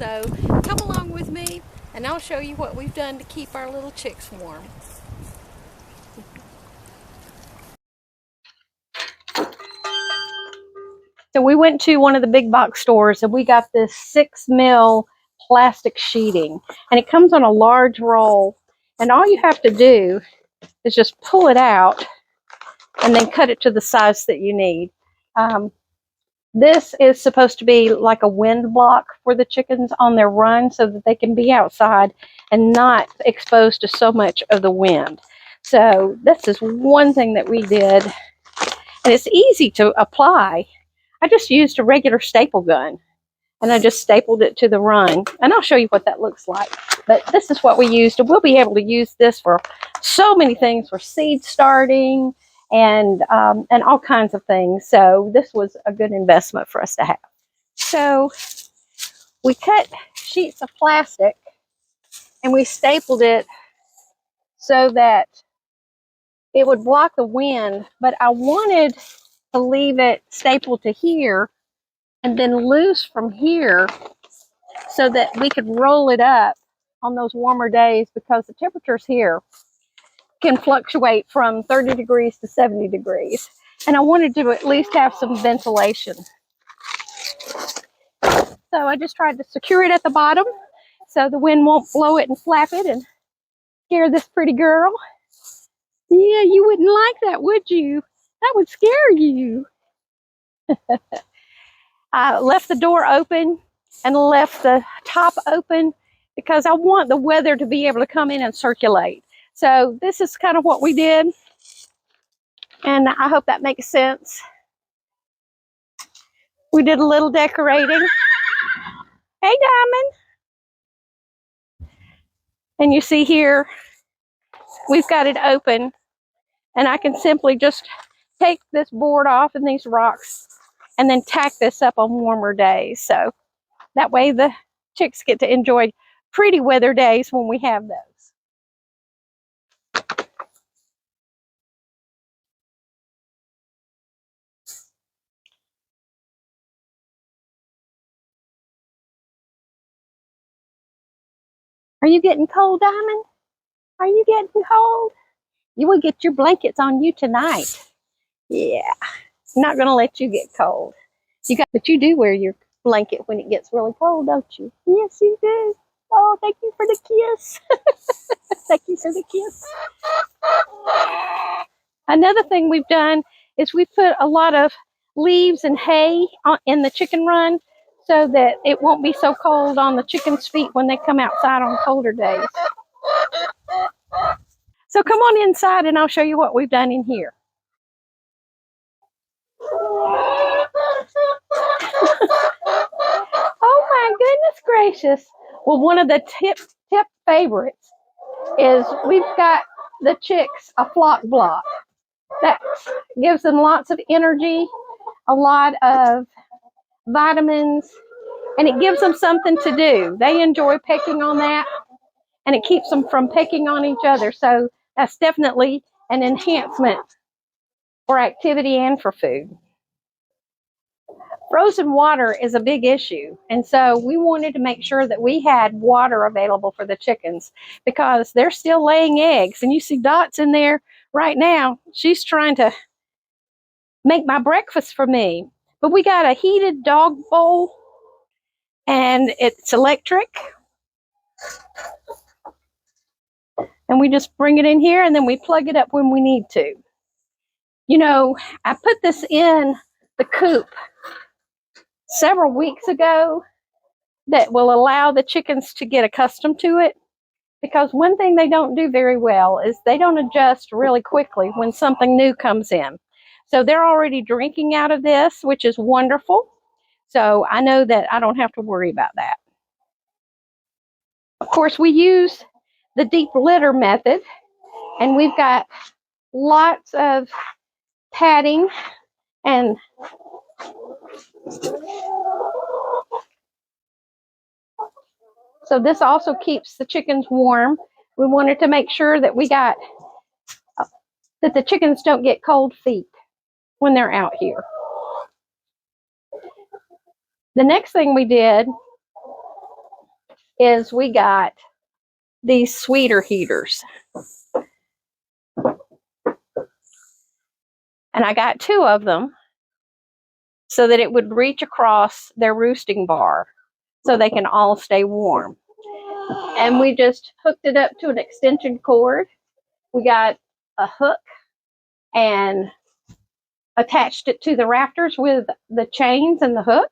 So come along with me and I'll show you what we've done to keep our little chicks warm. So we went to one of the big box stores and we got this 6 mil plastic sheeting, and it comes on a large roll, and all you have to do is just pull it out and then cut it to the size that you need. This is supposed to be like a wind block for the chickens on their run so that they can be outside and not exposed to so much of the wind. So this is one thing that we did, and it's easy to apply. I just used a regular staple gun and I just stapled it to the run, and I'll show you what that looks like. But this is what we used, and we'll be able to use this for so many things, for seed starting and all kinds of things. So this was a good investment for us to have. So we cut sheets of plastic and we stapled it so that it would block the wind, but I wanted to leave it stapled to here and then loose from here so that we could roll it up on those warmer days, because the temperatures here can fluctuate from 30 degrees to 70 degrees. And I wanted to at least have some ventilation. So I just tried to secure it at the bottom so the wind won't blow it and flap it and scare this pretty girl. Yeah, you wouldn't like that, would you? That would scare you. I left the door open and left the top open because I want the weather to be able to come in and circulate. So this is kind of what we did, and I hope that makes sense. We did a little decorating. Hey, Diamond. And you see here, we've got it open, and I can simply just take this board off and these rocks and then tack this up on warmer days. So that way the chicks get to enjoy pretty weather days when we have those. Are you getting cold, Diamond? Are you getting cold? You will get your blankets on you tonight. Yeah, I'm not going to let you get cold. But you do wear your blanket when it gets really cold, don't you? Yes, you do. Oh, thank you for the kiss. Thank you for the kiss. Another thing we've done is we put a lot of leaves and hay in the chicken run so that it won't be so cold on the chickens' feet when they come outside on colder days. So come on inside and I'll show you what we've done in here. Oh my goodness gracious. Well, one of the tip favorites is we've got the chicks a flock block. That gives them lots of energy, a lot of vitamins, and it gives them something to do. They enjoy pecking on that, and it keeps them from pecking on each other. So that's definitely an enhancement for activity and for food. Frozen water is a big issue, and so we wanted to make sure that we had water available for the chickens because they're still laying eggs. And you see Dot's in there right now. She's trying to make my breakfast for me. But we got a heated dog bowl, and it's electric. And we just bring it in here, and then we plug it up when we need to. You know, I put this in the coop several weeks ago that will allow the chickens to get accustomed to it, because one thing they don't do very well is they don't adjust really quickly when something new comes in. So they're already drinking out of this, which is wonderful. So I know that I don't have to worry about that. Of course, we use the deep litter method, and we've got lots of padding and so this also keeps the chickens warm. We wanted to make sure that that the chickens don't get cold feet when they're out here. The next thing we did is we got these sweeter heaters. And I got 2 of them so that it would reach across their roosting bar so they can all stay warm. And we just hooked it up to an extension cord. We got a hook and attached it to the rafters with the chains and the hook.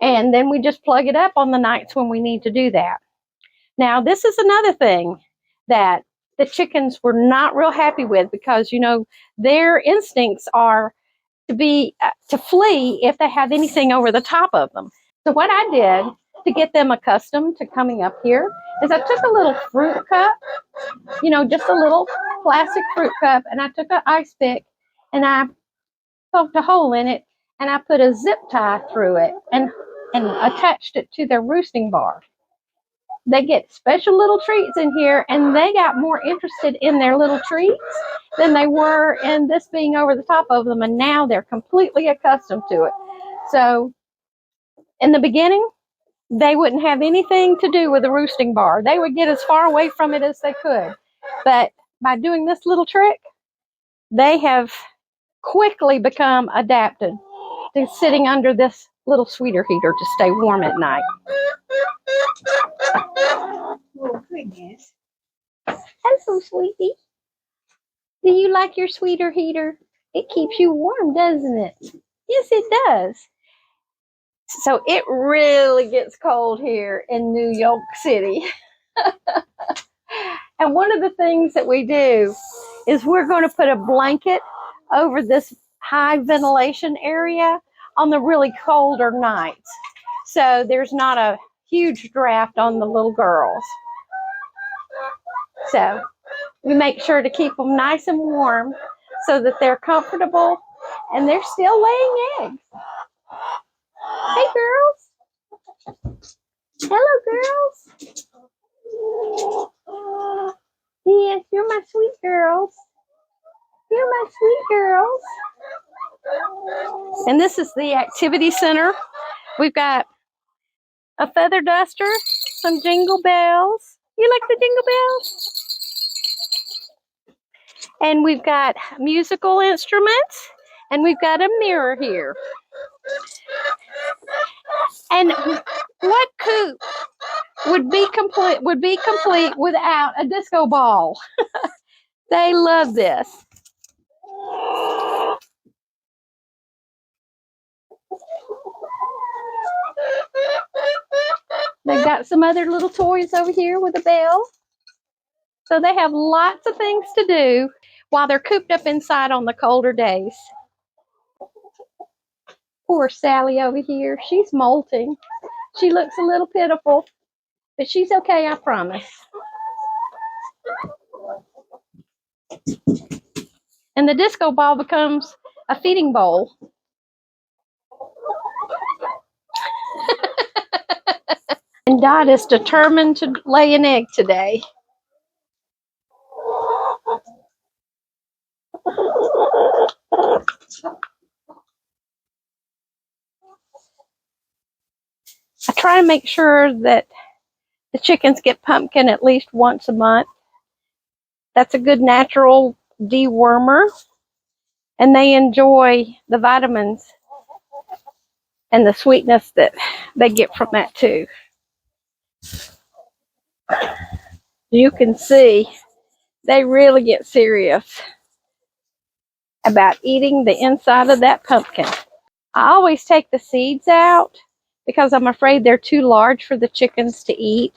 And then we just plug it up on the nights when we need to do that. Now, this is another thing that the chickens were not real happy with because, you know, their instincts are to flee if they have anything over the top of them. So what I did to get them accustomed to coming up here is I took a little fruit cup, you know, just a little plastic fruit cup, and I took an ice pick and I poked a hole in it and I put a zip tie through it and attached it to their roosting bar. They get special little treats in here, and they got more interested in their little treats than they were in this being over the top of them, and now they're completely accustomed to it. So in the beginning, they wouldn't have anything to do with the roosting bar. They would get as far away from it as they could. But by doing this little trick, they have quickly become adapted to sitting under this little sweeter heater to stay warm at night. Oh, goodness. Hello, sweetie. Do you like your sweeter heater? It keeps you warm, doesn't it? Yes, it does. So it really gets cold here in New York City. And one of the things that we do is we're going to put a blanket over this high ventilation area on the really colder nights. So there's not a huge draft on the little girls. So we make sure to keep them nice and warm so that they're comfortable and they're still laying eggs. Hey, girls. Hello, girls. Yes, you're my sweet girls. You're my sweet girls. And this is the activity center. We've got a feather duster, some jingle bells. You like the jingle bells? And we've got musical instruments, and we've got a mirror here. And what coop would be complete without a disco ball? They love this. They've got some other little toys over here with a bell. So they have lots of things to do while they're cooped up inside on the colder days. Poor Sally over here. She's molting. She looks a little pitiful, but she's okay, I promise. And the disco ball becomes a feeding bowl. And Dot is determined to lay an egg today. I try to make sure that the chickens get pumpkin at least once a month. That's a good natural dewormer, and they enjoy the vitamins and the sweetness that they get from that too. You can see they really get serious about eating the inside of that pumpkin. I always take the seeds out because I'm afraid they're too large for the chickens to eat.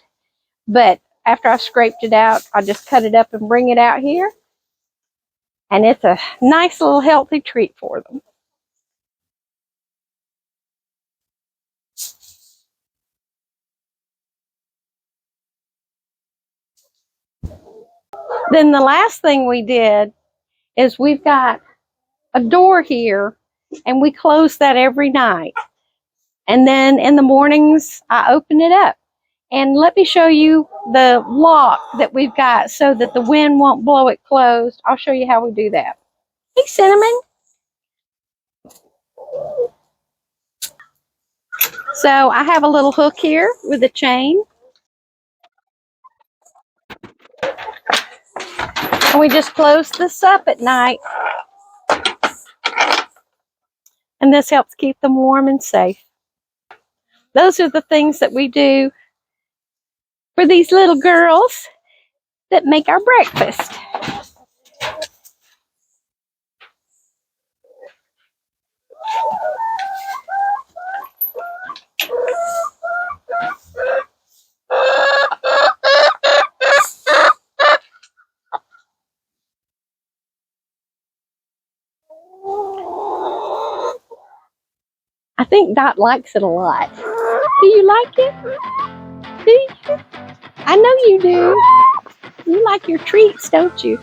But after I scraped it out, I just cut it up and bring it out here. And it's a nice little healthy treat for them. Then the last thing we did is we've got a door here, and we close that every night. And then in the mornings, I open it up. And let me show you the lock that we've got so that the wind won't blow it closed. I'll show you how we do that. Hey, Cinnamon. So I have a little hook here with a chain. And we just close this up at night. And this helps keep them warm and safe. Those are the things that we do for these little girls that make our breakfast. I think Dot likes it a lot. Do you like it? Do you? I know you do. You like your treats, don't you?